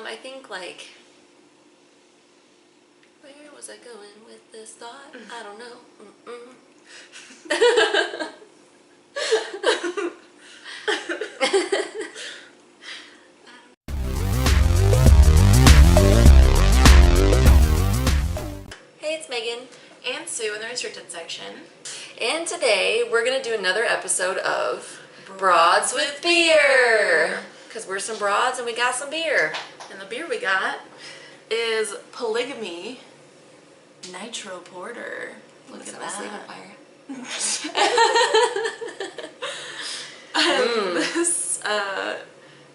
I think, like, where was I going with this thought? I don't know. Hey, it's Megan and Sue in the restricted section. And today we're going to do another episode of Broads with Beer. Because we're some broads and we got some beer. And the beer we got is Polygamy Nitro Porter. Look at that.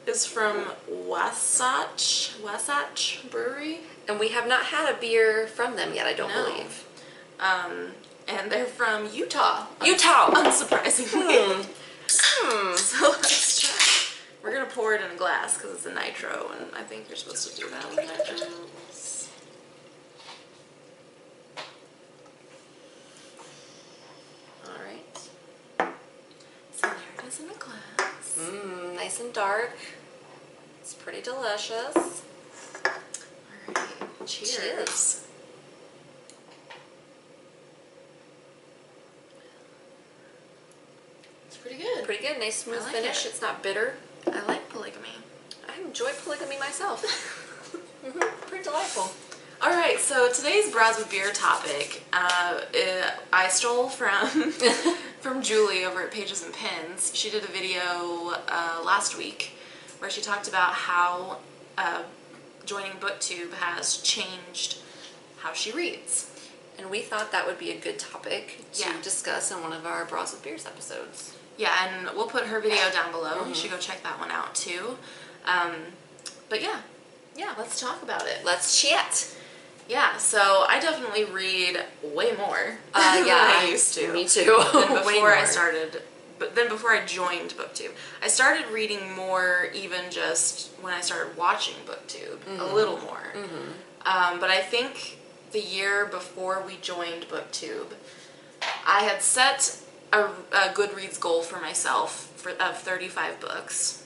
This is from Wasatch Brewery. And we have not had a beer from them yet, I don't believe. And they're from Utah. Unsurprisingly. So let's try. We're going to pour it in a glass because it's a nitro, and I think you're supposed to do that with nitros. Alright. So there it is in a glass. Nice and dark. It's pretty delicious. Alright, cheers. It's pretty good. Pretty good. Nice smooth like finish. it. It's not bitter. I like polygamy. I enjoy polygamy myself. Pretty delightful. Alright, so today's Broads with Beer topic, I stole from Julie over at Pages and Pens. She did a video last week where she talked about how joining booktube has changed how she reads. And we thought that would be a good topic to discuss in one of our Broads with Beers episodes. Yeah, and we'll put her video down below. You should go check that one out too. But yeah, let's talk about it. Let's chat. Yeah, so I definitely read way more than I used to. Me too. Than before I joined booktube. I started reading more even just when I started watching booktube, a little more. But I think the year before we joined booktube, I had set a Goodreads goal for myself of 35 books,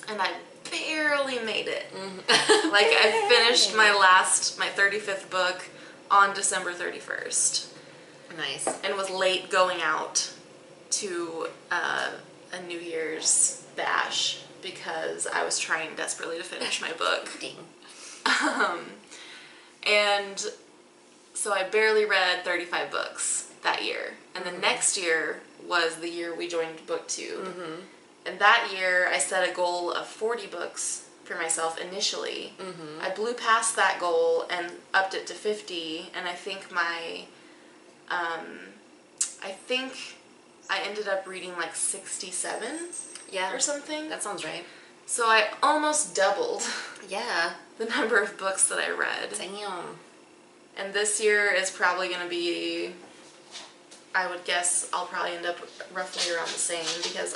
and I barely made it. Like, I finished my 35th book on December 31st. Nice. And was late going out to a New Year's bash because I was trying desperately to finish my book. Ding. And so I barely read 35 books that year. And the next year was the year we joined booktube. And that year I set a goal of 40 books for myself initially. I blew past that goal and upped it to 50, and I think I ended up reading like 67 or something. That sounds right. So I almost doubled the number of books that I read. Damn. And this year is probably going to be, I would guess I'll probably end up roughly around the same because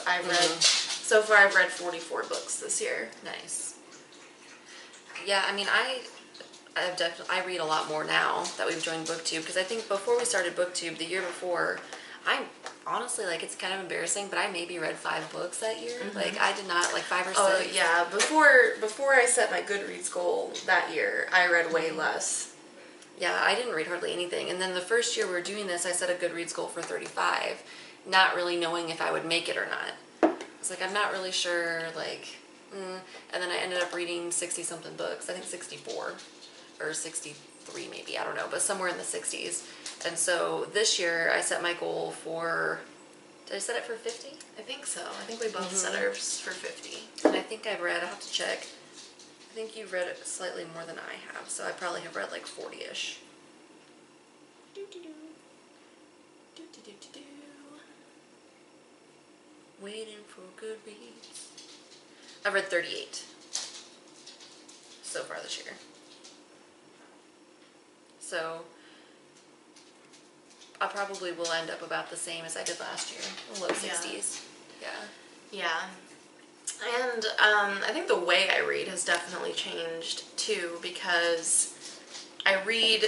so far I've read 44 books this year. Nice. Yeah, I mean, I read a lot more now that we've joined booktube, because I think before we started booktube, the year before, I honestly, like, it's kind of embarrassing, but I maybe read 5 books that year. Like, I did not, like, 5 or 6. Oh, yeah. Before I set my Goodreads goal that year, I read way less. Yeah, I didn't read hardly anything. And then the first year we were doing this, I set a Goodreads goal for 35, not really knowing if I would make it or not. I was like, I'm not really sure, like, And then I ended up reading 60-something books. I think 64 or 63 maybe, I don't know, but somewhere in the 60s. And so this year I set my goal for, did I set it for 50? I think so. I think we both set ours for 50. And I think I've read, I'll have to check, I think you've read it slightly more than I have, so I probably have read like 40-ish. Waiting for Goodreads. I've read 38 so far this year. So I probably will end up about the same as I did last year, low 60s. Yeah. And I think the way I read has definitely changed too, because I read,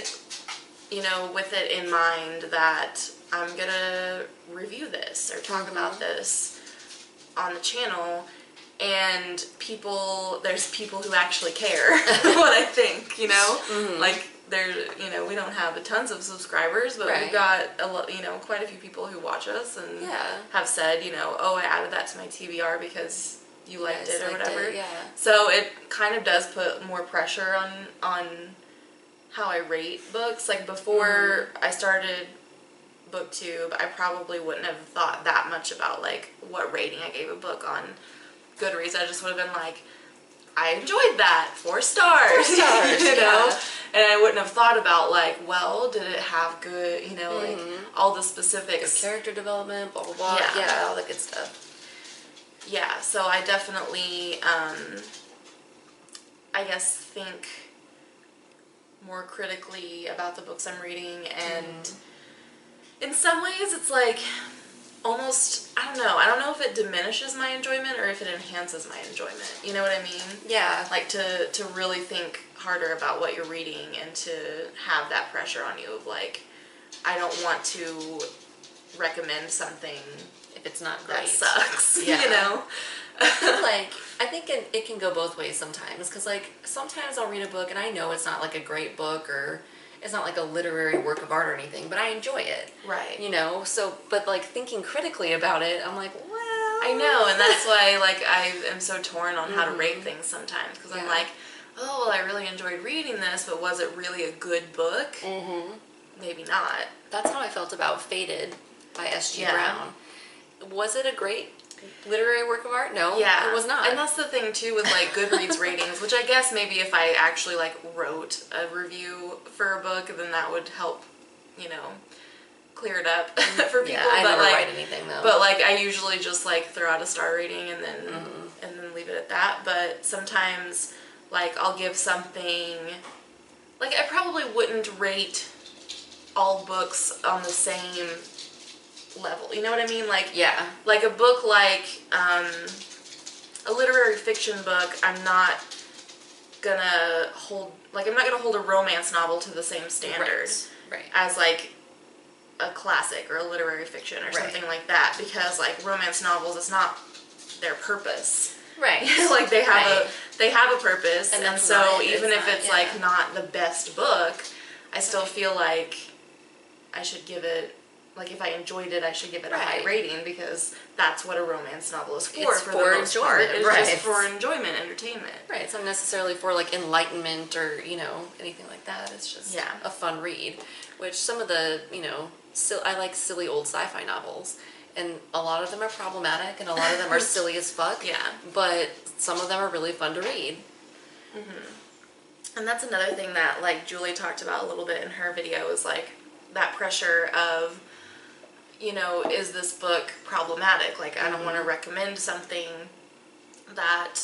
with it in mind that I'm gonna review this or talk about this on the channel, and there's people who actually care what I think, you know? Mm-hmm. Like, we don't have tons of subscribers, but we've got quite a few people who watch us and have said, oh, I added that to my TBR because you liked it or whatever. So it kind of does put more pressure on how I rate books. Like, before I started BookTube, I probably wouldn't have thought that much about, like, what rating I gave a book on Goodreads. I just would have been like, I enjoyed that, 4 stars. 4 stars, you know? And I wouldn't have thought about, like, well, did it have good, like, all the specifics. Good character development, blah, blah, blah. Yeah, all the good stuff. Yeah, so I definitely, I guess, think more critically about the books I'm reading, and in some ways it's like almost, I don't know if it diminishes my enjoyment or if it enhances my enjoyment. You know what I mean? Yeah. Like to really think harder about what you're reading and to have that pressure on you of like, I don't want to recommend something if it's not great. That sucks. Yeah. You know? I think it can go both ways sometimes, because like sometimes I'll read a book and I know it's not like a great book or it's not like a literary work of art or anything, but I enjoy it. Right. So, but like thinking critically about it, I'm like, well. I know, and that's why like I am so torn on how to rate things sometimes, because I'm like, oh, well, I really enjoyed reading this, but was it really a good book? Mm-hmm. Maybe not. That's how I felt about Faded by S.G. Brown. Was it a great literary work of art? No, it was not. And that's the thing too with like Goodreads ratings, which I guess maybe if I actually like wrote a review for a book, then that would help, clear it up for people. Yeah, I never write anything though. But like I usually just like throw out a star rating and then leave it at that. But sometimes like I'll give something, like I probably wouldn't rate all books on the same level, you know what I mean? Like, like a book like a literary fiction book, I'm not gonna hold a romance novel to the same standard as like a classic or a literary fiction or something like that, because like romance novels, it's not their purpose. Right. Like they have a purpose, and so even if it's like not the best book, I still feel like I should give it, like if I enjoyed it, I should give it a high rating, because that's what a romance novel is for. It's for the most part. It's just for enjoyment, entertainment. Right. It's not necessarily for like enlightenment or anything like that. It's just a fun read. Which some of the I like silly old sci-fi novels, and a lot of them are problematic, and a lot of them are silly as fuck. Yeah. But some of them are really fun to read. Mm-hmm. And that's another thing that like Julie talked about a little bit in her video, is like that pressure of, is this book problematic? Like, I don't want to recommend something that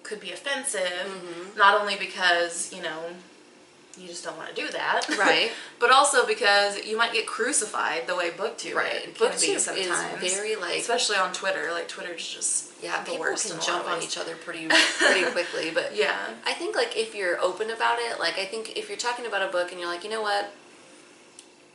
could be offensive, not only because, you just don't want to do that. Right. But also because you might get crucified the way BookTube can be sometimes. Is very, like... Especially on Twitter. Like, Twitter's just the worst. People can jump on each other pretty quickly. But I think, like, if you're open about it, like, I think if you're talking about a book and you're like, you know what?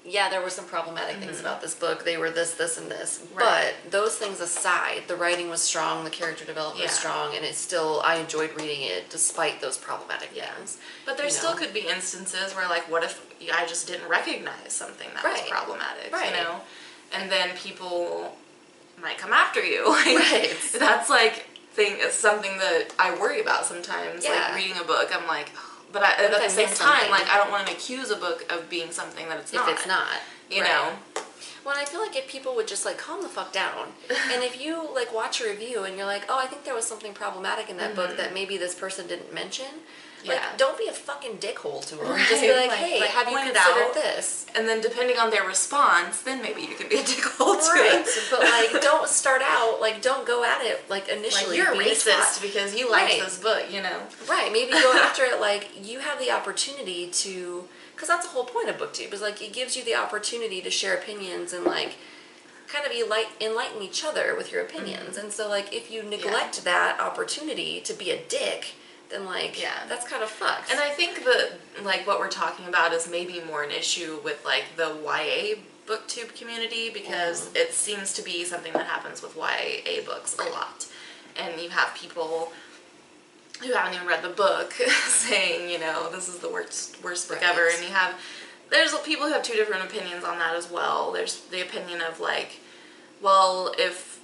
Yeah, there were some problematic things about this book. They were this, this, and this. Right. But those things aside, the writing was strong, the character development was strong, and I enjoyed reading it despite those problematic things. But there still could be instances where, like, what if I just didn't recognize something that was problematic, And then people might come after you. Like, that's, like, something that I worry about sometimes. Like, reading a book, I'm like... But at the same time, like, I don't want to accuse a book of being something that it's not. If it's not. You know? Well, I feel like if people would just, like, calm the fuck down. And if you, like, watch a review and you're like, oh, I think there was something problematic in that book that maybe this person didn't mention. Like, don't be a fucking dickhole to them. Just be like, hey, have you considered this? And then depending on their response, then maybe you can be a dickhole to it. But, like, don't start out, like, don't go at it, like, initially. Like, you're racist because you liked this book, Right. Maybe go after it, like, you have the opportunity to, because that's the whole point of BookTube, is, like, it gives you the opportunity to share opinions and, like, kind of enlighten each other with your opinions. And so, like, if you neglect that opportunity to be a dick, then, like, that's kind of fucked. And I think that, like, what we're talking about is maybe more an issue with, like, the YA BookTube community, because it seems to be something that happens with YA books a lot. and you have people who haven't even read the book saying, you know, this is the worst book ever, and there's people who have two different opinions on that as well. There's the opinion of like, well, if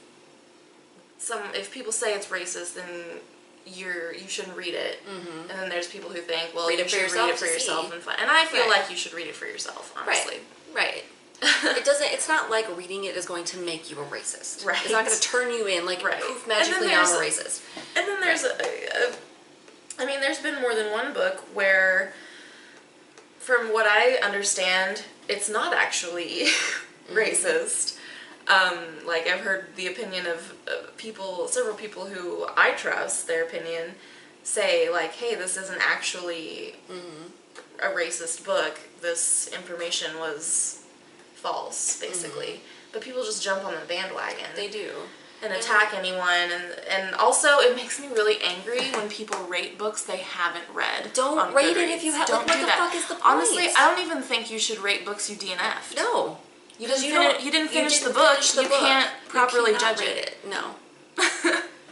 people say it's racist, then you shouldn't read it. And then there's people who think, well, you should read it for yourself and I feel like you should read it for yourself, honestly. Right. It's not like reading it is going to make you a racist. Right. It's not going to turn you in, like, poof, magically now I'm a racist. And then there's there's been more than one book where, from what I understand, it's not actually racist. Like, I've heard the opinion of several people who I trust, their opinion, say, like, hey, this isn't actually a racist book. This information was false, basically. But people just jump on the bandwagon. They do. And attack anyone. And also, it makes me really angry when people rate books they haven't read. Don't rate it if you have, don't like, do what the that. fuck is the point? Honestly, I don't even think you should rate books you DNF'd. No. Because you didn't finish the book, you can't properly judge it. No.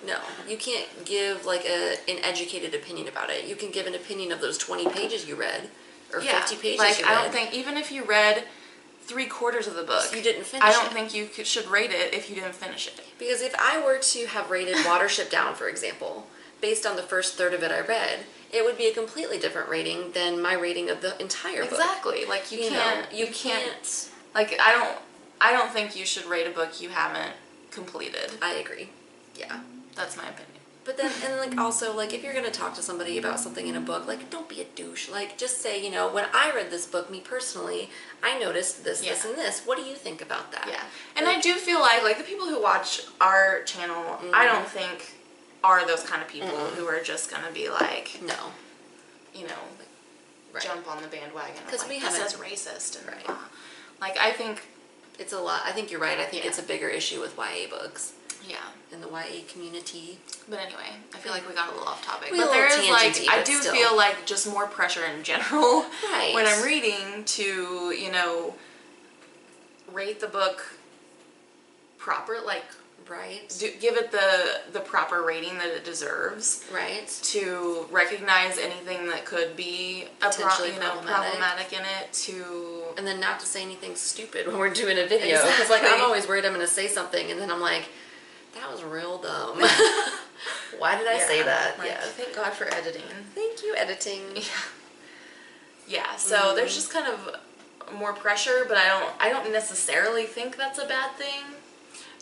No. You can't give, like, an educated opinion about it. You can give an opinion of those 20 pages you read, or 50 pages like, you read. I don't think, even if you read 3/4 of the book, you didn't finish I don't think you should rate it if you didn't finish it. Because if I were to have rated Watership Down, for example, based on the first third of it I read, it would be a completely different rating than my rating of the entire book. Exactly. Like, you can't. Like, I don't think you should rate a book you haven't completed. I agree. Yeah. That's my opinion. But then, and like, also, like, if you're going to talk to somebody about something in a book, like, don't be a douche. Like, just say, you know, when I read this book, me personally, I noticed this, this, and this. What do you think about that? Yeah. And I do feel like the people who watch our channel, I don't think are those kind of people who are just going to be like, no, you know, jump on the bandwagon. Because like, we this haven't. is racist. And like, I think it's a lot. I think you're right. I think it's a bigger issue with YA books. Yeah. In the YA community. But anyway, I feel like we got a little off topic. But there is, like, I do still feel like just more pressure in general right. when I'm reading to, you know, rate the book proper, like, right. Give it the proper rating that it deserves. Right. To recognize anything that could be potentially problematic in it. And then not to say anything stupid when we're doing a video. Because, like, I'm always worried I'm going to say something and then I'm like, that was real dumb. Why did I say that? Like, thank God for editing. Thank you, editing. Yeah. So there's just kind of more pressure, but I don't necessarily think that's a bad thing.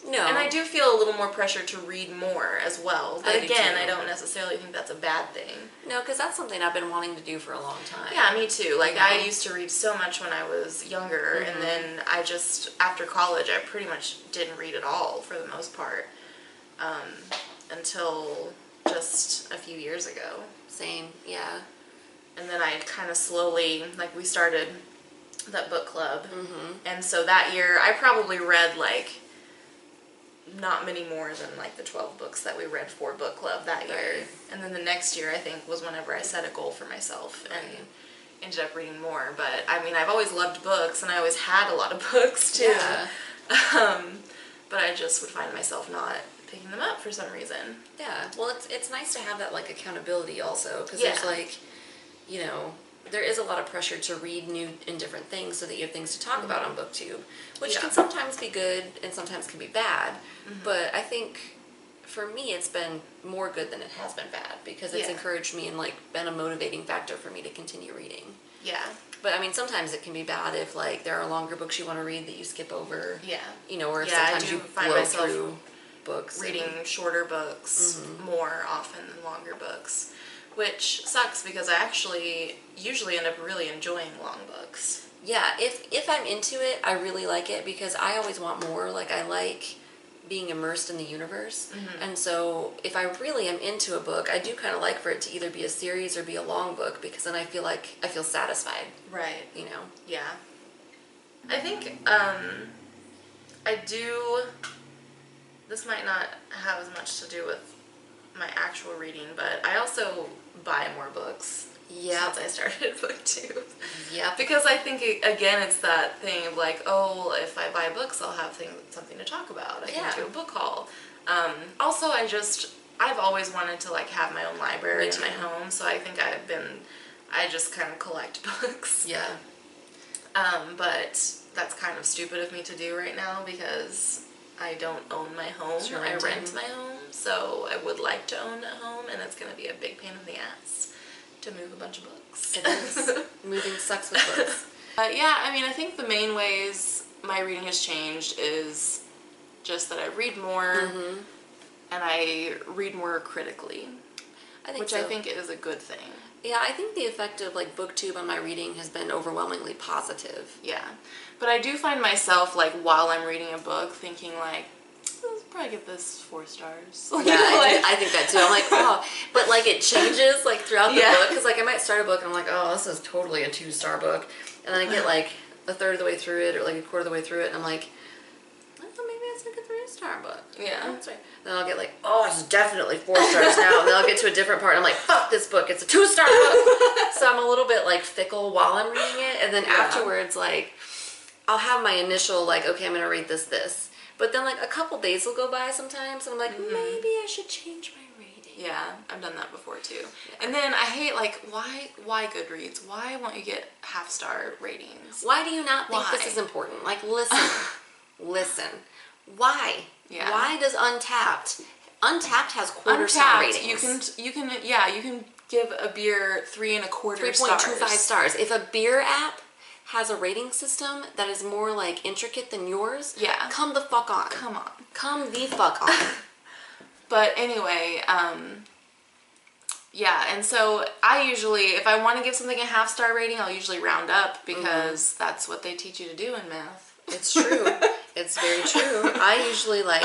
No. And I do feel a little more pressure to read more as well. But again, I don't necessarily think that's a bad thing. No, because that's something I've been wanting to do for a long time. Yeah, me too. Like, I used to read so much when I was younger, and then I just, after college, I pretty much didn't read at all for the most part. Until just a few years ago. Same, yeah. And then I kind of slowly, like, we started that book club. And so that year, I probably read, like, not many more than, like, the 12 books that we read for book club that year. Right. And then the next year, I think, was whenever I set a goal for myself and ended up reading more. But, I mean, I've always loved books, and I always had a lot of books, too. Yeah. But I just would find myself not picking them up for some reason. Yeah. Well, it's nice to have that, like, accountability also. Because there's, like, you know, there is a lot of pressure to read new and different things so that you have things to talk about on BookTube, which can sometimes be good and sometimes can be bad. But I think for me it's been more good than it has been bad because it's encouraged me and, like, been a motivating factor for me to continue reading. Yeah. But I mean, sometimes it can be bad if, like, there are longer books you want to read that you skip over. Yeah. You know, or sometimes you blow through books. Reading shorter books more often than longer books. Which sucks because I actually usually end up really enjoying long books. Yeah, if I'm into it, I really like it because I always want more. Like, I like being immersed in the universe. And so if I really am into a book, I do kind of like for it to either be a series or be a long book because then I feel satisfied. Right. You know? Yeah. I think I do, this might not have as much to do with my actual reading, but I also buy more books since I started BookTube. Yeah. Because I think, again, it's that thing of, like, oh, if I buy books, I'll have something to talk about. I can do a book haul. Also, I've always wanted to like have my own library Me in my too. home, so I think I just kind of collect books. Yeah. But that's kind of stupid of me to do right now because I don't own my home. So you're I renting. rent my home, so I would like to own a home, and it's going to be a big pain in the ass to move a bunch of books. It is. Moving sucks with books. Yeah, I mean, I think the main ways my reading has changed is just that I read more, and I read more critically, which I think is a good thing. Yeah, I think the effect of like BookTube on my reading has been overwhelmingly positive. Yeah, but I do find myself like while I'm reading a book thinking like, I'll probably give this 4 stars. Yeah, I think that too. I'm like, oh, but like it changes like throughout the book because like I might start a book and I'm like, oh, this is totally a 2-star book, and then I get like a third of the way through it or like a quarter of the way through it, and I'm like, oh, maybe it's like a 3-star book. Yeah, that's right. Then I'll get like, oh, it's definitely 4 stars now, and then I'll get to a different part, and I'm like, fuck this book, it's a 2-star book. So I'm a little bit like fickle while I'm reading it, and then afterwards, like, I'll have my initial like, okay, I'm gonna rate this. But then like a couple days will go by sometimes and I'm like, maybe I should change my rating. Yeah, I've done that before too. Yeah. And then I hate like, why Goodreads? Why won't you get half-star ratings? Why do you not think this is important? Like, listen, listen. Why? Yeah. Why does Untappd has quarter-star ratings. You can give a beer 3.25 stars. 3.25 stars. If a beer app has a rating system that is more like intricate than yours, come the fuck on. Come the fuck on. But anyway, yeah, and so I usually, if I want to give something a half-star rating, I'll usually round up because that's what they teach you to do in math. It's true. It's very true. I usually like...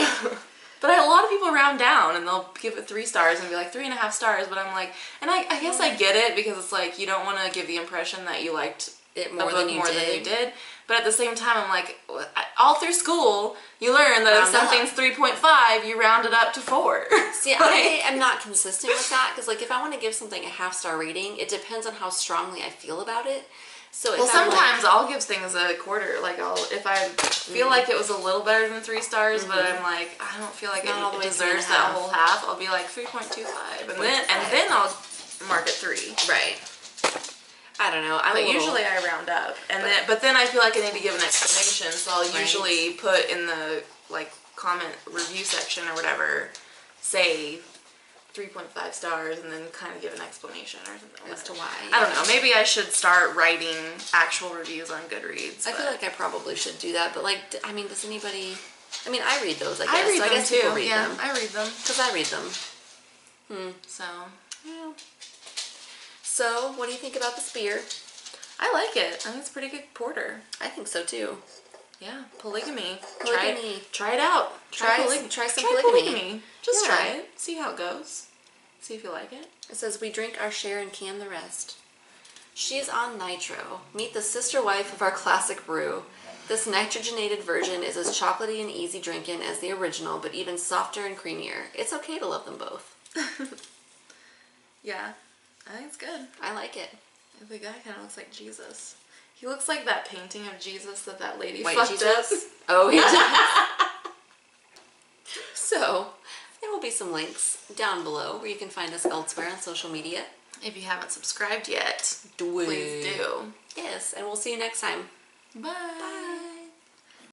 But a lot of people round down and they'll give it 3 stars and be like 3.5 stars, but I'm like, and I guess I get it because it's like you don't want to give the impression that you liked it more than you did. But at the same time, I'm like, all through school, you learn that if something's 3.5, you round it up to 4. See, I am not consistent with that because, like, if I want to give something a half-star rating, it depends on how strongly I feel about it. So well, sometimes I'll give things a quarter. Like, if I feel like it was a little better than 3 stars, but I'm like, I don't feel like it deserves that whole half, I'll be like 3.25, and then I'll mark it 3. Right. I don't know. But usually I round up, but then I feel like I need to give an explanation, so I'll usually put in the like comment review section or whatever, say 3.5 stars, and then kind of give an explanation or something as to why. I don't know. Maybe I should start writing actual reviews on Goodreads. I feel like I probably should do that, but like, I mean, does anybody? I mean, I read those. I guess. I read them I guess too. People read yeah, them. I read them because I read them. So. Yeah. So, what do you think about this beer? I like it. I think it's a pretty good porter. I think so too. Yeah, polygamy. Polygamy. Try it out. Try some polygamy. Just try it. See how it goes. See if you like it. It says, we drink our share and can the rest. She's on nitro. Meet the sister wife of our classic brew. This nitrogenated version is as chocolatey and easy drinking as the original, but even softer and creamier. It's okay to love them both. Yeah. I think it's good. I like it. The guy kind of looks like Jesus. He looks like that painting of Jesus that lady White fucked Jesus? up. Oh, he does. So, there will be some links down below where you can find us elsewhere on social media. If you haven't subscribed yet, do it. Please do. Yes, and we'll see you next time. Bye. Bye.